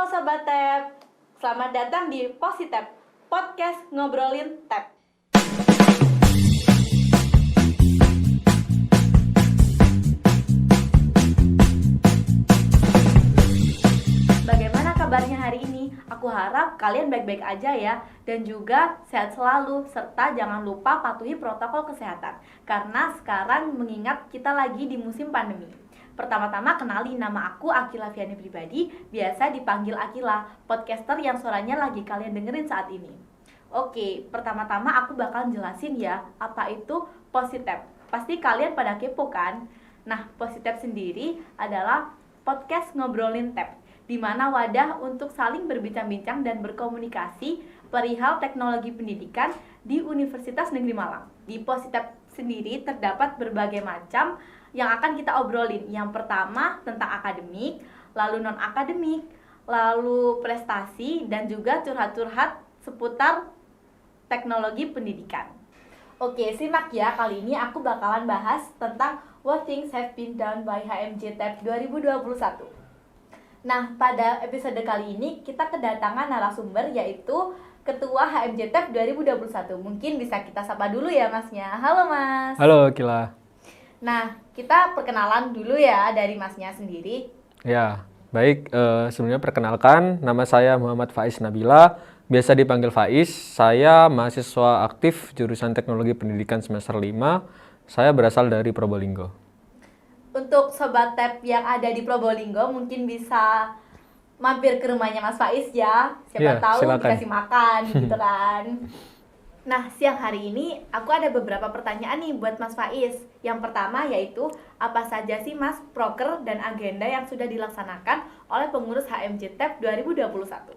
Halo Sobat Tap, selamat datang di Positap, podcast ngobrolin Tap. Bagaimana kabarnya hari ini? Aku harap kalian baik-baik aja ya, dan juga sehat selalu, serta jangan lupa patuhi protokol kesehatan, karena sekarang mengingat kita lagi di musim pandemi. Pertama-tama kenali, nama aku Akila Fiani Pribadi, biasa dipanggil Akila, podcaster yang suaranya lagi kalian dengerin saat ini. Oke, pertama-tama aku bakal jelasin ya, apa itu Positap. Pasti kalian pada kepo kan? Nah, Positap sendiri adalah podcast ngobrolin tap, di mana wadah untuk saling berbincang-bincang dan berkomunikasi perihal teknologi pendidikan di Universitas Negeri Malang. Di Positap sendiri terdapat berbagai macam yang akan kita obrolin. Yang pertama tentang akademik, lalu non-akademik, lalu prestasi, dan juga curhat-curhat seputar teknologi pendidikan. Oke, simak ya, kali ini aku bakalan bahas tentang What Things Have Been Done by HMJ TAP 2021. Nah, pada episode kali ini kita kedatangan narasumber, yaitu Ketua HMJ TAP 2021. Mungkin bisa kita sapa dulu ya masnya. Halo Mas. Halo Kila. Nah, kita perkenalan dulu ya dari masnya sendiri. Ya, baik. Sebenarnya perkenalkan, nama saya Muhammad Faiz Nabila, biasa dipanggil Faiz. Saya mahasiswa aktif jurusan Teknologi Pendidikan semester 5. Saya berasal dari Probolinggo. Untuk Sobat TAP yang ada di Probolinggo, mungkin bisa mampir ke rumahnya Mas Faiz ya. Siapa tahu silakan. dikasih makan gitu kan. Nah, siang hari ini aku ada beberapa pertanyaan nih buat Mas Faiz. Yang pertama yaitu, apa saja sih Mas proker dan agenda yang sudah dilaksanakan oleh pengurus HMJ TAP 2021?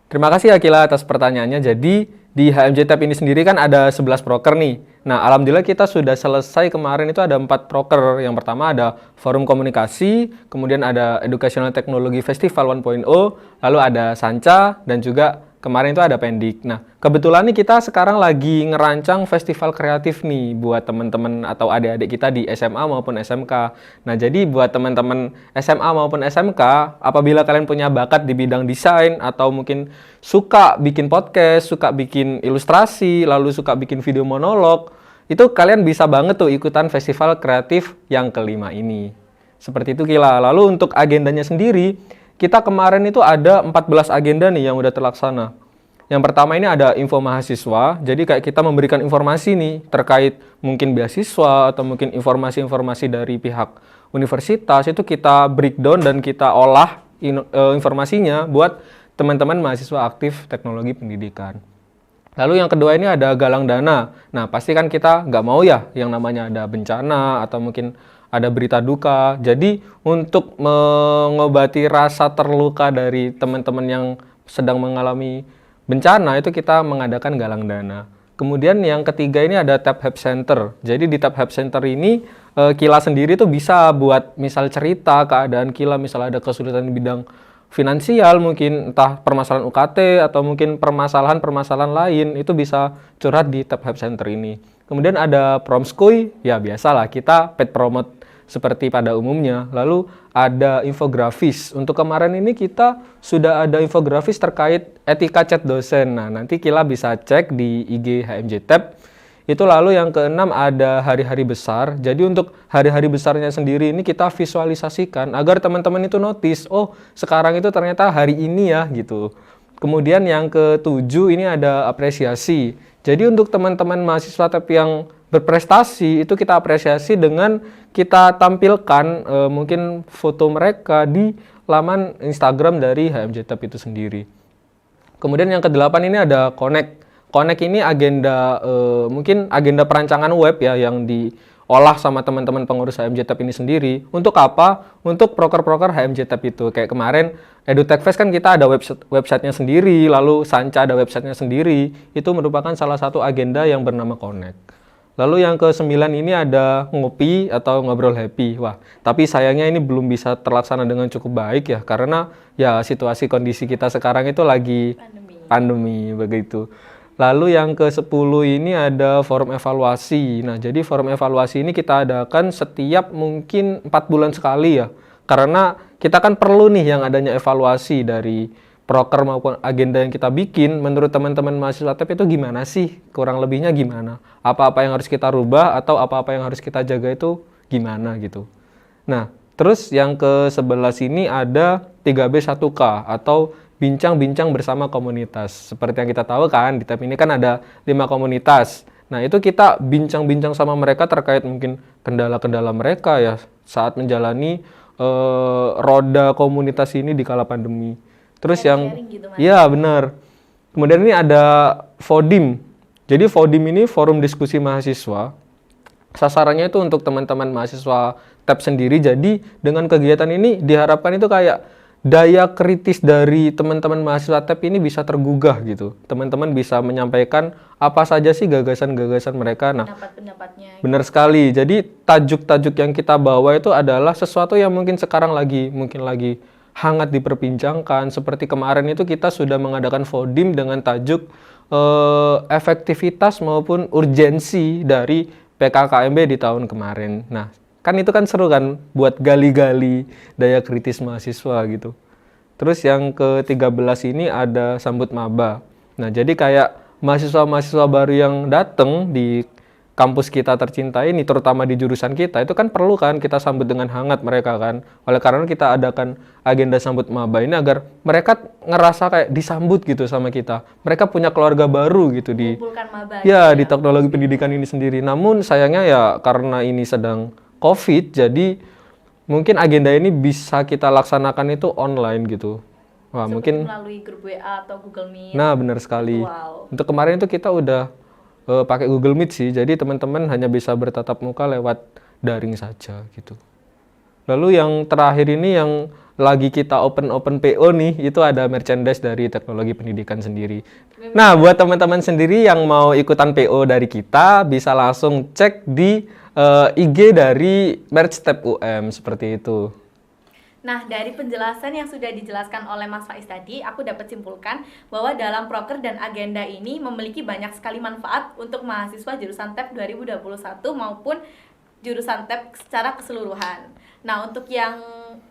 Terima kasih Akila atas pertanyaannya. Jadi di HMJ TAP ini sendiri kan ada 11 proker nih. Nah, alhamdulillah kita sudah selesai kemarin itu ada 4 proker. Yang pertama ada Forum Komunikasi, kemudian ada Educational Technology Festival 1.0, lalu ada Sanca, dan juga kemarin itu ada Pendik. Nah, kebetulan nih kita sekarang lagi ngerancang festival kreatif nih buat teman-teman atau adik-adik kita di SMA maupun SMK. Nah, jadi buat teman-teman SMA maupun SMK, apabila kalian punya bakat di bidang desain atau mungkin suka bikin podcast, suka bikin ilustrasi, lalu suka bikin video monolog, itu kalian bisa banget tuh ikutan festival kreatif yang kelima ini. Seperti itu Kila. Lalu untuk agendanya sendiri, kita kemarin itu ada 14 agenda nih yang udah terlaksana. Yang pertama ini ada info mahasiswa, jadi kayak kita memberikan informasi nih terkait mungkin beasiswa atau mungkin informasi-informasi dari pihak universitas, itu kita breakdown dan kita olah informasinya buat teman-teman mahasiswa aktif teknologi pendidikan. Lalu yang kedua ini ada galang dana. Nah, pasti kan kita nggak mau ya yang namanya ada bencana atau mungkin ada berita duka. Jadi untuk mengobati rasa terluka dari teman-teman yang sedang mengalami bencana, itu kita mengadakan galang dana. Kemudian yang ketiga ini ada Tap Help Center. Jadi di Tap Help Center ini Kila sendiri tuh bisa buat misal cerita keadaan Kila, misal ada kesulitan di bidang finansial, mungkin entah permasalahan UKT atau mungkin permasalahan-permasalahan lain, itu bisa curhat di Tap Help Center ini. Kemudian ada Promskoy, ya biasalah kita pet promote seperti pada umumnya. Lalu ada infografis. Untuk kemarin ini kita sudah ada infografis terkait etika chat dosen. Nah, nanti Kila bisa cek di IG HMJ TAP. Itu lalu yang keenam ada hari-hari besar. Jadi untuk hari-hari besarnya sendiri ini kita visualisasikan agar teman-teman itu notice, oh sekarang itu ternyata hari ini ya gitu. Kemudian yang ketujuh ini ada apresiasi. Jadi untuk teman-teman mahasiswa tapi yang berprestasi itu kita apresiasi dengan kita tampilkan mungkin foto mereka di laman Instagram dari HMJ TAP itu sendiri. Kemudian yang kedelapan ini ada Connect. Connect ini agenda mungkin agenda perancangan web ya yang diolah sama teman-teman pengurus HMJ TAP ini sendiri. Untuk apa? Untuk proker-proker HMJ TAP itu. Kayak kemarin EduTechFest kan kita ada websitenya sendiri, lalu Sanca ada websitenya sendiri. Itu merupakan salah satu agenda yang bernama Connect. Lalu yang ke-9 ini ada ngopi atau ngobrol happy. Wah, tapi sayangnya ini belum bisa terlaksana dengan cukup baik ya, karena ya situasi kondisi kita sekarang itu lagi pandemi begitu. Lalu yang ke-10 ini ada forum evaluasi. Nah, jadi forum evaluasi ini kita adakan setiap mungkin 4 bulan sekali ya. Karena kita kan perlu nih yang adanya evaluasi dari proker maupun agenda yang kita bikin. Menurut teman-teman mahasiswa TEP itu gimana sih? Kurang lebihnya gimana? Apa-apa yang harus kita rubah atau apa-apa yang harus kita jaga itu gimana gitu. Nah, terus yang ke-11 ini ada 3B1K atau bincang-bincang bersama komunitas. Seperti yang kita tahu kan, di TEP ini kan ada 5 komunitas. Nah, itu kita bincang-bincang sama mereka terkait mungkin kendala-kendala mereka ya saat menjalani roda komunitas ini di kala pandemi. Terus yang gitu, Mas. iya benar. Kemudian ini ada FODIM. Jadi FODIM ini forum diskusi mahasiswa. Sasarannya itu untuk teman-teman mahasiswa TEP sendiri. Jadi dengan kegiatan ini diharapkan itu kayak daya kritis dari teman-teman mahasiswa TEP ini bisa tergugah gitu. Teman-teman bisa menyampaikan apa saja sih gagasan-gagasan mereka. Nah, Pendapat-pendapatnya. benar sekali. Jadi tajuk-tajuk yang kita bawa itu adalah sesuatu yang mungkin sekarang lagi hangat diperbincangkan. Seperti kemarin itu kita sudah mengadakan FODIM dengan tajuk efektivitas maupun urgensi dari PKKMB di tahun kemarin. Nah, kan itu kan seru kan buat gali-gali daya kritis mahasiswa gitu. Terus yang ke-13 ini ada sambut maba. Nah, jadi kayak mahasiswa-mahasiswa baru yang datang di kampus kita tercinta ini, terutama di jurusan kita, itu kan perlu kan kita sambut dengan hangat mereka kan. Oleh karena kita adakan agenda sambut maba ini agar mereka ngerasa kayak disambut gitu sama kita. Mereka punya keluarga baru gitu di Maba, ya di teknologi pendidikan ini sendiri. Namun sayangnya ya karena ini sedang COVID, jadi mungkin agenda ini bisa kita laksanakan itu online gitu. Wah, seperti mungkin melalui grup WA atau Google Meet. nah benar sekali. Wow. Untuk kemarin itu kita udah pakai Google Meet sih, jadi teman-teman hanya bisa bertatap muka lewat daring saja gitu. Lalu yang terakhir ini yang lagi kita open PO nih, itu ada merchandise dari teknologi pendidikan sendiri. Nah, buat teman-teman sendiri yang mau ikutan PO dari kita, bisa langsung cek di IG dari Merch TEP UM seperti itu. Nah, dari penjelasan yang sudah dijelaskan oleh Mas Faiz tadi, aku dapat simpulkan bahwa dalam proker dan agenda ini memiliki banyak sekali manfaat untuk mahasiswa jurusan TEP 2021 maupun jurusan TEP secara keseluruhan. Nah, untuk yang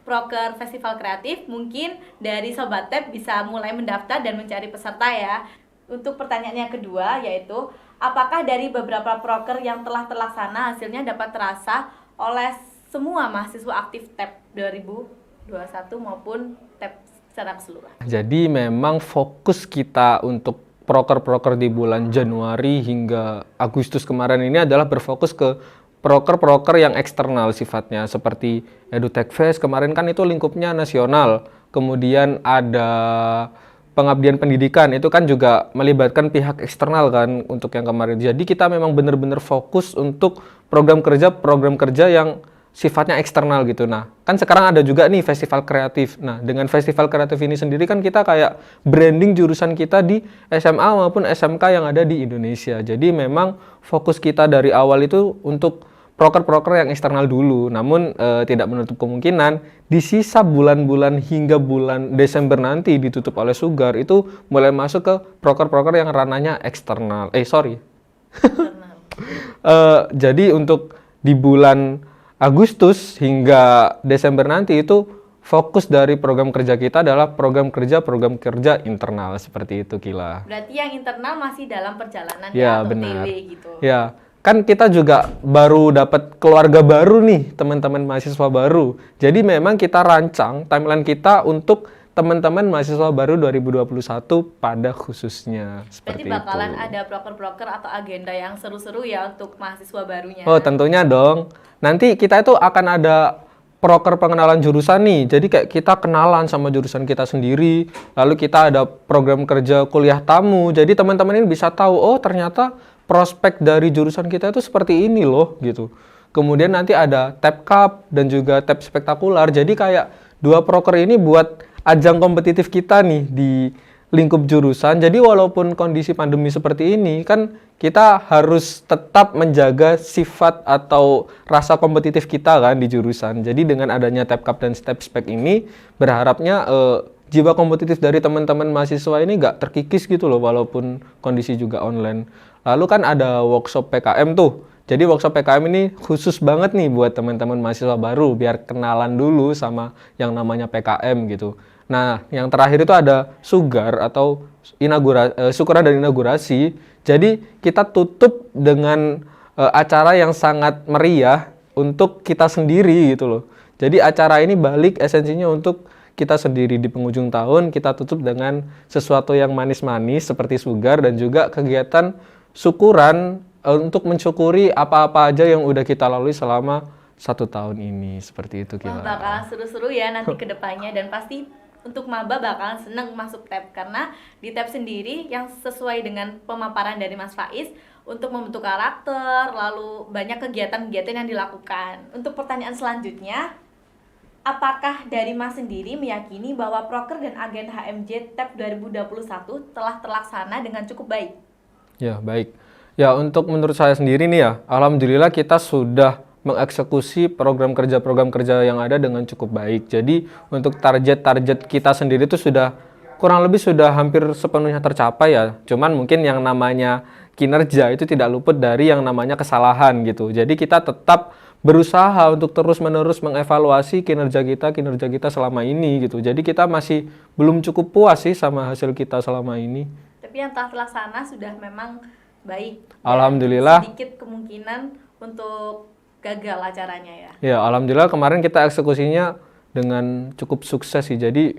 proker festival kreatif, mungkin dari Sobat TEP bisa mulai mendaftar dan mencari peserta ya. Untuk pertanyaan yang kedua, yaitu apakah dari beberapa proker yang telah terlaksana hasilnya dapat terasa oleh semua mahasiswa aktif TEP 2021 maupun TEP secara keseluruhan? Jadi memang fokus kita untuk proker-proker di bulan Januari hingga Agustus kemarin ini adalah berfokus ke proker-proker yang eksternal sifatnya, seperti EduTechFest kemarin kan itu lingkupnya nasional. Kemudian ada pengabdian pendidikan, itu kan juga melibatkan pihak eksternal kan untuk yang kemarin. Jadi kita memang benar-benar fokus untuk program kerja yang sifatnya eksternal gitu. Nah, kan sekarang ada juga nih festival kreatif. Nah, dengan festival kreatif ini sendiri kan kita kayak branding jurusan kita di SMA maupun SMK yang ada di Indonesia. Jadi memang fokus kita dari awal itu untuk proker-proker yang eksternal dulu. Namun tidak menutup kemungkinan di sisa bulan-bulan hingga bulan Desember nanti ditutup oleh Sugar itu mulai masuk ke proker-proker yang ranahnya eksternal. Jadi untuk di bulan Agustus hingga Desember nanti itu fokus dari program kerja kita adalah program kerja internal seperti itu, Kila. Berarti yang internal masih dalam perjalanan ya, atau benar. TW gitu. Ya, kan kita juga baru dapat keluarga baru nih, teman-teman mahasiswa baru. Jadi memang kita rancang timeline kita untuk teman-teman mahasiswa baru 2021 pada khususnya seperti Berarti bakalan itu. ada proker-proker atau agenda yang seru-seru ya untuk mahasiswa barunya. Oh, tentunya dong. Nanti kita itu akan ada proker pengenalan jurusan nih. Jadi kayak kita kenalan sama jurusan kita sendiri. Lalu kita ada program kerja kuliah tamu. Jadi teman-teman ini bisa tahu, oh ternyata prospek dari jurusan kita itu seperti ini loh gitu. Kemudian nanti ada TEP Cup dan juga TEP Spektakular. Jadi kayak dua proker ini buat ajang kompetitif kita nih di lingkup jurusan. Jadi walaupun kondisi pandemi seperti ini kan kita harus tetap menjaga sifat atau rasa kompetitif kita kan di jurusan. Jadi dengan adanya TEP Cup dan TEP Spek ini berharapnya jiwa kompetitif dari teman-teman mahasiswa ini nggak terkikis gitu loh walaupun kondisi juga online. Lalu kan ada workshop PKM tuh. Jadi workshop PKM ini khusus banget nih buat teman-teman mahasiswa baru biar kenalan dulu sama yang namanya PKM gitu. Nah, yang terakhir itu ada sugar atau syukuran dan inaugurasi. Jadi kita tutup dengan acara yang sangat meriah untuk kita sendiri gitu loh. Jadi acara ini balik esensinya untuk kita sendiri di penghujung tahun, kita tutup dengan sesuatu yang manis-manis seperti sugar dan juga kegiatan syukuran untuk mensyukuri apa-apa aja yang udah kita lalui selama 1 tahun ini. Seperti itu Wah, Kila. bakalan seru-seru ya nanti ke depannya, dan pasti untuk maba bakalan seneng masuk tab karena di tab sendiri yang sesuai dengan pemaparan dari Mas Faiz untuk membentuk karakter, lalu banyak kegiatan-kegiatan yang dilakukan. Untuk pertanyaan selanjutnya, apakah dari Mas sendiri meyakini bahwa proker dan agenda HMJ tab 2021 telah terlaksana dengan cukup baik? Ya, baik. Ya, untuk menurut saya sendiri nih ya, alhamdulillah kita sudah mengeksekusi program kerja yang ada dengan cukup baik. Jadi, untuk target-target kita sendiri itu sudah kurang lebih sudah hampir sepenuhnya tercapai ya. Cuman mungkin yang namanya kinerja itu tidak luput dari yang namanya kesalahan gitu. Jadi, kita tetap berusaha untuk terus-menerus mengevaluasi kinerja kita selama ini gitu. Jadi, kita masih belum cukup puas sih sama hasil kita selama ini. Tapi yang telah terlaksana sudah memang baik. Alhamdulillah. Sedikit kemungkinan untuk gagal acaranya ya. Ya, alhamdulillah kemarin kita eksekusinya dengan cukup sukses sih. Jadi,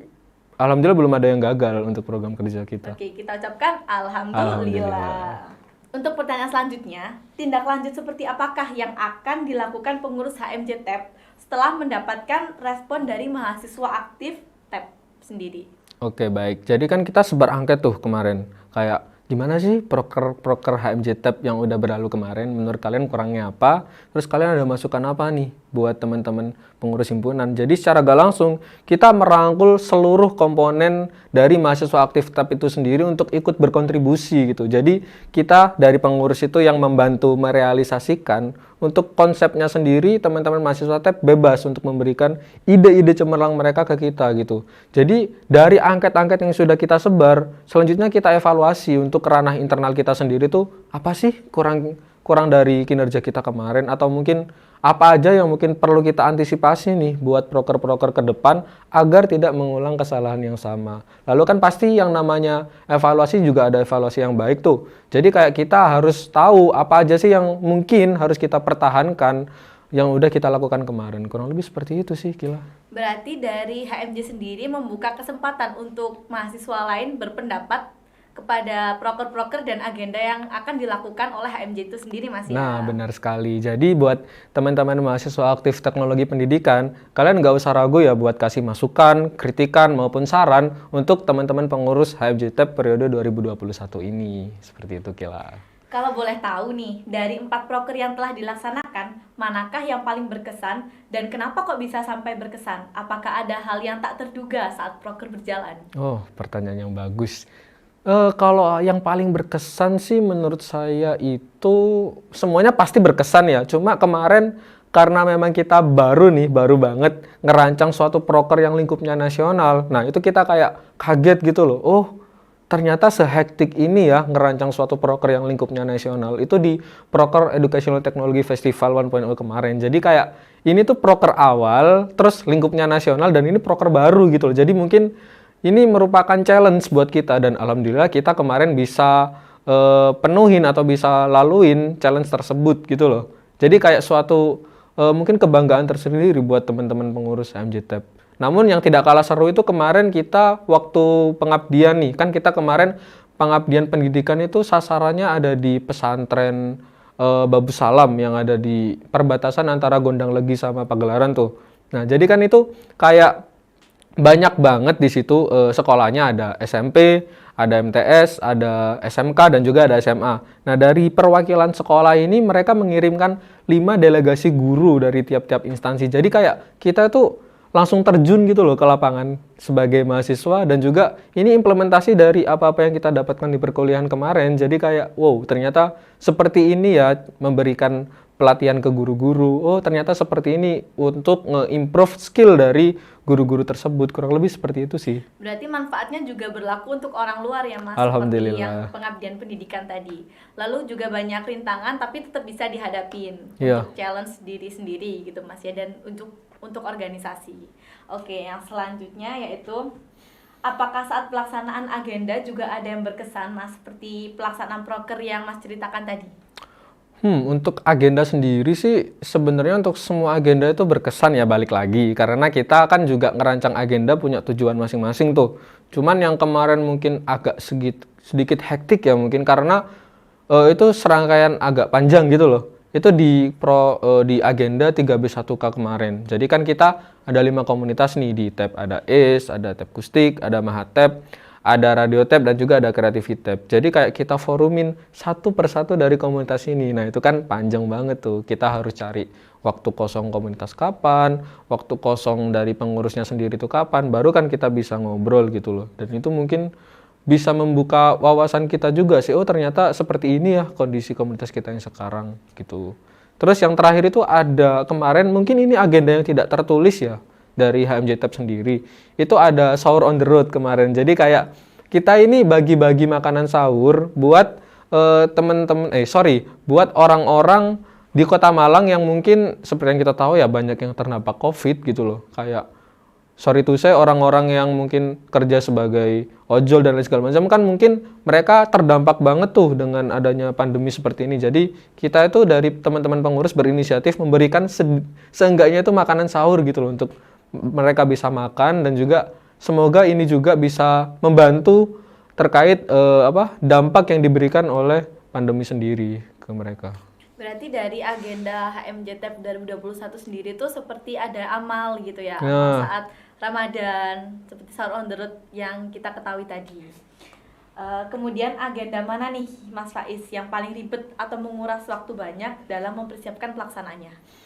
alhamdulillah belum ada yang gagal untuk program kerja kita. Oke, kita ucapkan alhamdulillah. Untuk pertanyaan selanjutnya, tindak lanjut seperti apakah yang akan dilakukan pengurus HMJ tab setelah mendapatkan respon dari mahasiswa aktif tab sendiri? Oke, baik. Jadi kan kita sebar angket tuh kemarin. Kayak gimana sih proker HMJ tab yang udah berlalu kemarin? Menurut kalian kurangnya apa? Terus kalian ada masukan apa nih buat teman-teman pengurus himpunan? Jadi secara gak langsung kita merangkul seluruh komponen dari mahasiswa aktif tab itu sendiri untuk ikut berkontribusi gitu. Jadi kita dari pengurus itu yang membantu merealisasikan untuk konsepnya sendiri, teman-teman mahasiswa tab bebas untuk memberikan ide-ide cemerlang mereka ke kita gitu. Jadi dari angket-angket yang sudah kita sebar, selanjutnya kita evaluasi untuk ranah internal kita sendiri tuh apa sih kurang dari kinerja kita kemarin, atau mungkin apa aja yang mungkin perlu kita antisipasi nih buat proker-proker ke depan agar tidak mengulang kesalahan yang sama. Lalu kan pasti yang namanya evaluasi juga ada evaluasi yang baik tuh. Jadi kayak kita harus tahu apa aja sih yang mungkin harus kita pertahankan yang udah kita lakukan kemarin. Kurang lebih seperti itu sih, Kila. Berarti dari HMJ sendiri membuka kesempatan untuk mahasiswa lain berpendapat kepada proker-proker dan agenda yang akan dilakukan oleh HMJ itu sendiri, Mas ya? Nah, benar sekali. Jadi buat teman-teman mahasiswa aktif teknologi pendidikan, kalian nggak usah ragu ya buat kasih masukan, kritikan, maupun saran untuk teman-teman pengurus HMJ tab periode 2021 ini. Seperti itu, Kila. Kalau boleh tahu nih, dari 4 proker yang telah dilaksanakan, manakah yang paling berkesan dan kenapa kok bisa sampai berkesan? Apakah ada hal yang tak terduga saat proker berjalan? Oh, pertanyaan yang bagus. Kalau yang paling berkesan sih menurut saya itu semuanya pasti berkesan ya. Cuma kemarin karena memang kita baru banget ngerancang suatu proker yang lingkupnya nasional. Nah, itu kita kayak kaget gitu loh. Oh, ternyata sehektik ini ya ngerancang suatu proker yang lingkupnya nasional. Itu di Proker Educational Technology Festival 1.0 kemarin. Jadi kayak ini tuh proker awal, terus lingkupnya nasional, dan ini proker baru gitu loh. Jadi mungkin ini merupakan challenge buat kita, dan alhamdulillah kita kemarin bisa penuhin atau bisa laluin challenge tersebut gitu loh. Jadi kayak suatu mungkin kebanggaan tersendiri buat teman-teman pengurus HMJ tab. Namun yang tidak kalah seru itu kemarin kita waktu pengabdian nih. Kan kita kemarin pengabdian pendidikan itu sasarannya ada di pesantren Babu Salam yang ada di perbatasan antara Gondang Legi sama Pagelaran tuh. Nah, jadi kan itu kayak banyak banget di situ sekolahnya, ada SMP, ada MTS, ada SMK, dan juga ada SMA. Nah, dari perwakilan sekolah ini mereka mengirimkan 5 delegasi guru dari tiap-tiap instansi. Jadi kayak kita tuh langsung terjun gitu loh ke lapangan sebagai mahasiswa, dan juga ini implementasi dari apa-apa yang kita dapatkan di perkuliahan kemarin. Jadi kayak wow, ternyata seperti ini ya memberikan pelatihan ke guru-guru. Oh, ternyata seperti ini untuk nge-improve skill dari guru-guru tersebut. Kurang lebih seperti itu sih. Berarti manfaatnya juga berlaku untuk orang luar ya Mas, seperti Alhamdulillah. yang pengabdian pendidikan tadi. Lalu juga banyak rintangan tapi tetap bisa dihadapin Iya. untuk challenge diri sendiri gitu Mas ya, dan untuk organisasi. Oke, yang selanjutnya yaitu apakah saat pelaksanaan agenda juga ada yang berkesan Mas, seperti pelaksanaan proker yang Mas ceritakan tadi? Untuk agenda sendiri sih sebenarnya untuk semua agenda itu berkesan ya, balik lagi karena kita kan juga ngerancang agenda punya tujuan masing-masing tuh. Cuman yang kemarin mungkin agak sedikit hektik ya mungkin karena itu serangkaian agak panjang gitu loh. Itu di agenda 3B1K kemarin. Jadi kan kita ada 5 komunitas nih di tab, ada ACE, ada tab Kustik, ada Mahatab, ada Radio Tab, dan juga ada Creativity Tab. Jadi kayak kita forumin satu persatu dari komunitas ini. Nah itu kan panjang banget tuh. Kita harus cari waktu kosong komunitas kapan, waktu kosong dari pengurusnya sendiri itu kapan, baru kan kita bisa ngobrol gitu loh. Dan itu mungkin bisa membuka wawasan kita juga sih. Oh ternyata seperti ini ya kondisi komunitas kita yang sekarang gitu. Terus yang terakhir itu ada kemarin, mungkin ini agenda yang tidak tertulis ya dari HMJ Tab sendiri, itu ada sahur on the road kemarin. Jadi kayak kita ini bagi-bagi makanan sahur buat buat orang-orang di Kota Malang yang mungkin seperti yang kita tahu ya banyak yang terdampak COVID gitu loh. Kayak sorry to say, orang-orang yang mungkin kerja sebagai ojol dan lain segala macam kan mungkin mereka terdampak banget tuh dengan adanya pandemi seperti ini. Jadi kita itu dari teman-teman pengurus berinisiatif memberikan seenggaknya itu makanan sahur gitu loh untuk mereka bisa makan, dan juga semoga ini juga bisa membantu terkait dampak yang diberikan oleh pandemi sendiri ke mereka. Berarti dari agenda HMJ Tab 2021 sendiri tuh seperti ada amal gitu ya, Nah. saat Ramadan, seperti sahur on the road yang kita ketahui tadi. Kemudian agenda mana nih Mas Faiz yang paling ribet atau menguras waktu banyak dalam mempersiapkan pelaksanaannya?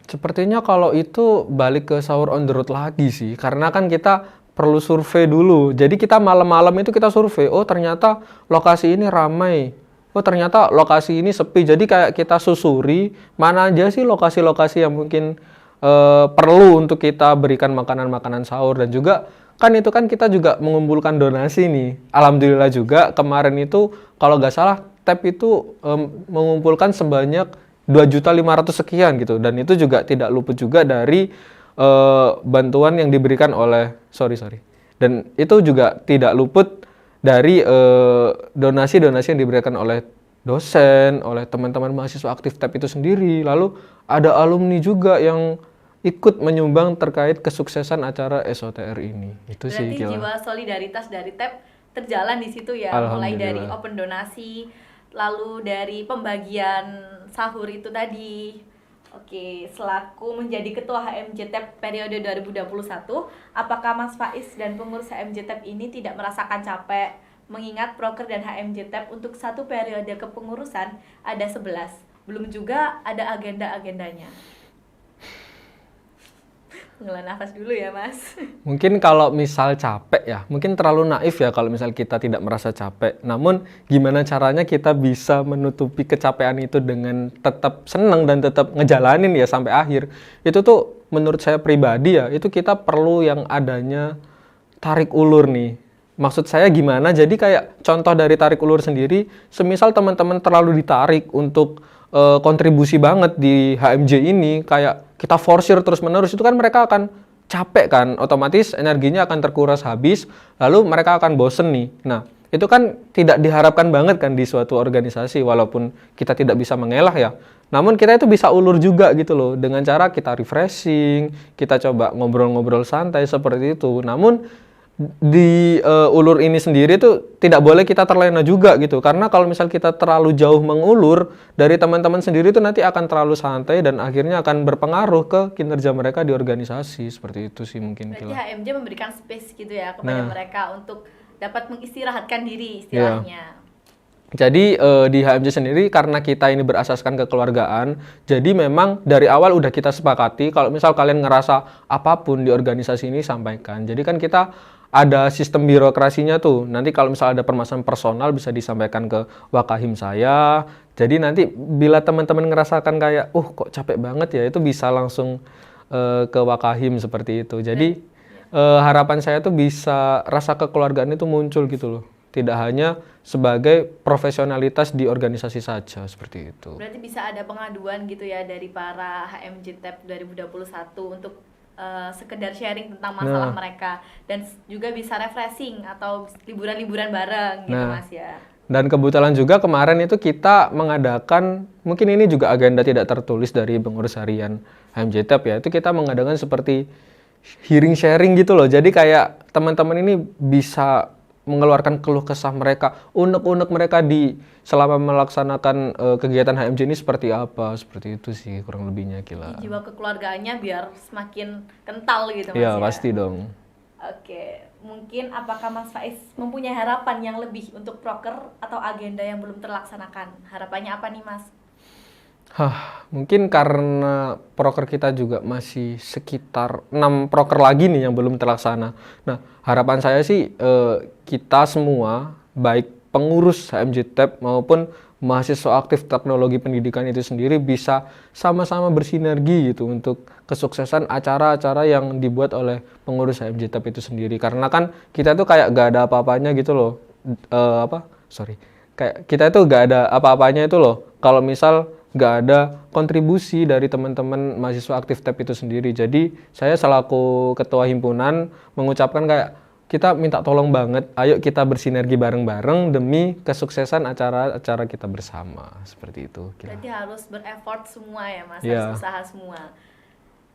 Sepertinya kalau itu balik ke sahur on the road lagi sih, karena kan kita perlu survei dulu. Jadi kita malam-malam itu kita survei, oh ternyata lokasi ini ramai, oh ternyata lokasi ini sepi. Jadi kayak kita susuri mana aja sih lokasi-lokasi yang mungkin perlu untuk kita berikan makanan-makanan sahur. Dan juga kan itu kan kita juga mengumpulkan donasi nih. Alhamdulillah juga kemarin itu kalau nggak salah TAP itu mengumpulkan sebanyak 2.500.000 sekian gitu, dan itu juga tidak luput juga dari bantuan yang diberikan oleh dan itu juga tidak luput dari donasi-donasi yang diberikan oleh dosen, oleh teman-teman mahasiswa aktif TAP itu sendiri. Lalu ada alumni juga yang ikut menyumbang terkait kesuksesan acara SOTR ini. Itu sih Berarti jiwa solidaritas dari TAP terjalan di situ ya, mulai dari open donasi, lalu dari pembagian sahur itu tadi. Oke, selaku menjadi ketua HMJ Tab periode 2021, apakah Mas Faiz dan pengurus HMJ Tab ini tidak merasakan capek? Mengingat proker dan HMJ Tab untuk satu periode kepengurusan ada 11, belum juga ada agenda-agendanya. Menghela nafas dulu ya Mas. Mungkin kalau misal capek ya, mungkin terlalu naif ya kalau misal kita tidak merasa capek. Namun gimana caranya kita bisa menutupi kecapean itu dengan tetap senang dan tetap ngejalanin ya sampai akhir. Itu tuh menurut saya pribadi ya, itu kita perlu yang adanya tarik ulur nih. Maksud saya gimana? Jadi kayak contoh dari tarik ulur sendiri, semisal teman-teman terlalu ditarik untuk kontribusi banget di HMJ ini, kayak kita forsir terus-menerus, itu kan mereka akan capek kan, otomatis energinya akan terkuras habis, lalu mereka akan bosen nih. Nah, itu kan tidak diharapkan banget kan di suatu organisasi, walaupun kita tidak bisa mengelak ya. Namun kita itu bisa ulur juga gitu loh, dengan cara kita refreshing, kita coba ngobrol-ngobrol santai seperti itu. Namun di ulur ini sendiri tuh tidak boleh kita terlena juga gitu, karena kalau misal kita terlalu jauh mengulur dari teman-teman sendiri tuh nanti akan terlalu santai dan akhirnya akan berpengaruh ke kinerja mereka di organisasi. Seperti itu sih mungkin. Berarti HMJ memberikan space gitu ya kepada mereka untuk dapat mengistirahatkan diri istilahnya. Jadi di HMJ sendiri karena kita ini berasaskan kekeluargaan, jadi memang dari awal udah kita sepakati kalau misal kalian ngerasa apapun di organisasi ini sampaikan. Jadi kan kita ada sistem birokrasinya tuh. Nanti kalau misalnya ada permasalahan personal bisa disampaikan ke wakahim saya. Jadi nanti bila teman-teman ngerasakan kayak, kok capek banget ya, itu bisa langsung ke wakahim seperti itu. Jadi harapan saya tuh bisa rasa kekeluargaan itu muncul gitu loh. Tidak hanya sebagai profesionalitas di organisasi saja seperti itu. Berarti bisa ada pengaduan gitu ya dari para HMJ TAP 2021 untuk sekedar sharing tentang masalah mereka, dan juga bisa refreshing atau liburan-liburan bareng gitu Mas ya. Dan kebetulan juga kemarin itu kita mengadakan, mungkin ini juga agenda tidak tertulis dari pengurus harian HMJ TAP ya, itu kita mengadakan seperti hearing sharing gitu loh. Jadi kayak teman-teman ini bisa mengeluarkan keluh kesah mereka, unek-unek mereka selama melaksanakan kegiatan HMJ ini seperti apa, seperti itu sih kurang lebihnya Kila. Jiwa kekeluargaannya biar semakin kental gitu Mas ya. Iya Pasti dong. Oke, mungkin apakah Mas Faiz mempunyai harapan yang lebih untuk proker atau agenda yang belum terlaksanakan? Harapannya apa nih Mas? Mungkin karena proker kita juga masih sekitar 6 proker lagi nih yang belum terlaksana. Nah, harapan saya sih kita semua, baik pengurus HMJ TAP maupun mahasiswa aktif teknologi pendidikan itu sendiri bisa sama-sama bersinergi gitu untuk kesuksesan acara-acara yang dibuat oleh pengurus HMJ TAP itu sendiri. Karena kan kita tuh kayak gak ada apa-apanya gitu loh. Kayak kita itu gak ada apa-apanya itu loh. Kalau misal nggak ada kontribusi dari teman-teman mahasiswa aktif TAP itu sendiri. Jadi saya selaku ketua himpunan mengucapkan kayak kita minta tolong banget, ayo kita bersinergi bareng-bareng demi kesuksesan acara-acara kita bersama. Seperti itu. Berarti harus ber-effort semua ya Mas, Yeah. harus usaha semua.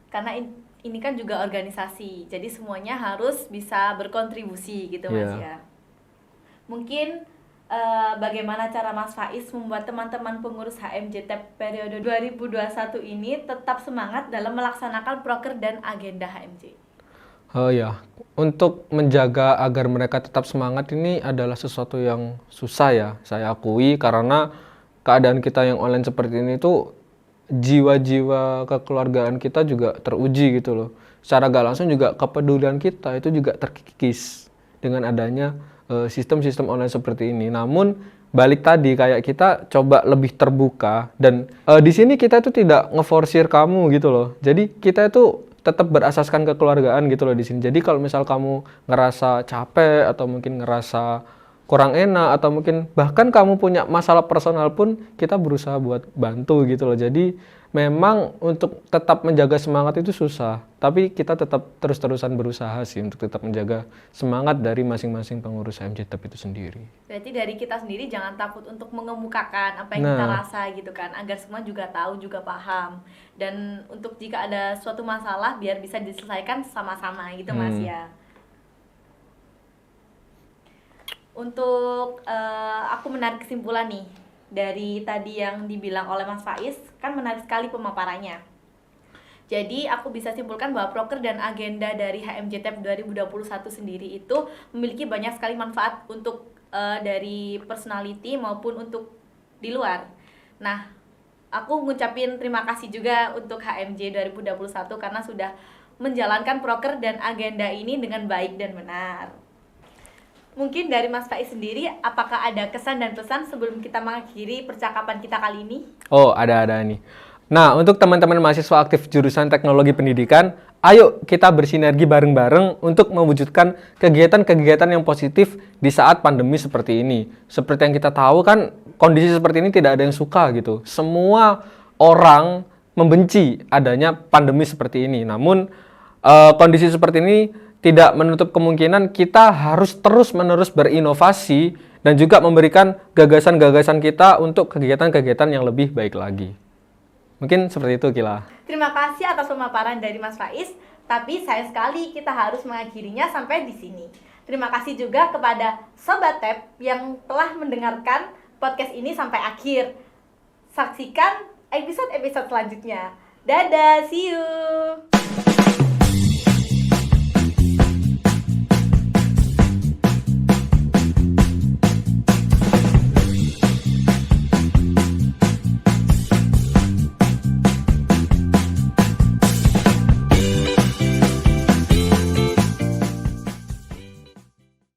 Karena ini kan juga organisasi, jadi semuanya harus bisa berkontribusi gitu Mas ya. Mungkin bagaimana cara Mas Faiz membuat teman-teman pengurus HMJ TAP periode 2021 ini tetap semangat dalam melaksanakan proker dan agenda HMJ? Untuk menjaga agar mereka tetap semangat ini adalah sesuatu yang susah ya, saya akui, karena keadaan kita yang online seperti ini tuh jiwa-jiwa kekeluargaan kita juga teruji gitu loh. Secara gak langsung juga kepedulian kita itu juga terkikis dengan adanya sistem-sistem online seperti ini. Namun balik tadi kayak kita coba lebih terbuka dan di sini kita itu tidak ngeforsir kamu gitu loh. Jadi kita itu tetap berasaskan kekeluargaan gitu loh di sini. Jadi kalau misal kamu ngerasa capek atau mungkin ngerasa kurang enak atau mungkin bahkan kamu punya masalah personal pun kita berusaha buat bantu gitu loh. Jadi memang untuk tetap menjaga semangat itu susah, tapi kita tetap terus-terusan berusaha sih untuk tetap menjaga semangat dari masing-masing pengurus HMJ TAP itu sendiri. Berarti dari kita sendiri jangan takut untuk mengemukakan apa yang kita rasa gitu kan, agar semua juga tahu, juga paham. Dan untuk jika ada suatu masalah biar bisa diselesaikan sama-sama gitu Mas ya. Untuk aku menarik kesimpulan nih dari tadi yang dibilang oleh Mas Faiz, kan menarik sekali pemaparannya. Jadi aku bisa simpulkan bahwa proker dan agenda dari HMJ TAP 2021 sendiri itu memiliki banyak sekali manfaat untuk dari personality maupun untuk di luar. Nah, aku ngucapin terima kasih juga untuk HMJ 2021 karena sudah menjalankan proker dan agenda ini dengan baik dan benar. Mungkin dari Mas Faiz sendiri, apakah ada kesan dan pesan sebelum kita mengakhiri percakapan kita kali ini? Ada nih. Nah, untuk teman-teman mahasiswa aktif jurusan teknologi pendidikan, ayo kita bersinergi bareng-bareng untuk mewujudkan kegiatan-kegiatan yang positif di saat pandemi seperti ini. Seperti yang kita tahu kan, kondisi seperti ini tidak ada yang suka gitu. Semua orang membenci adanya pandemi seperti ini. Namun, kondisi seperti ini tidak menutup kemungkinan kita harus terus-menerus berinovasi dan juga memberikan gagasan-gagasan kita untuk kegiatan-kegiatan yang lebih baik lagi. Mungkin seperti itu, Kila. Terima kasih atas pemaparan dari Mas Faiz, tapi sayang sekali kita harus mengakhirinya sampai di sini. Terima kasih juga kepada Sobat TAP yang telah mendengarkan podcast ini sampai akhir. Saksikan episode-episode selanjutnya. Dadah, see you!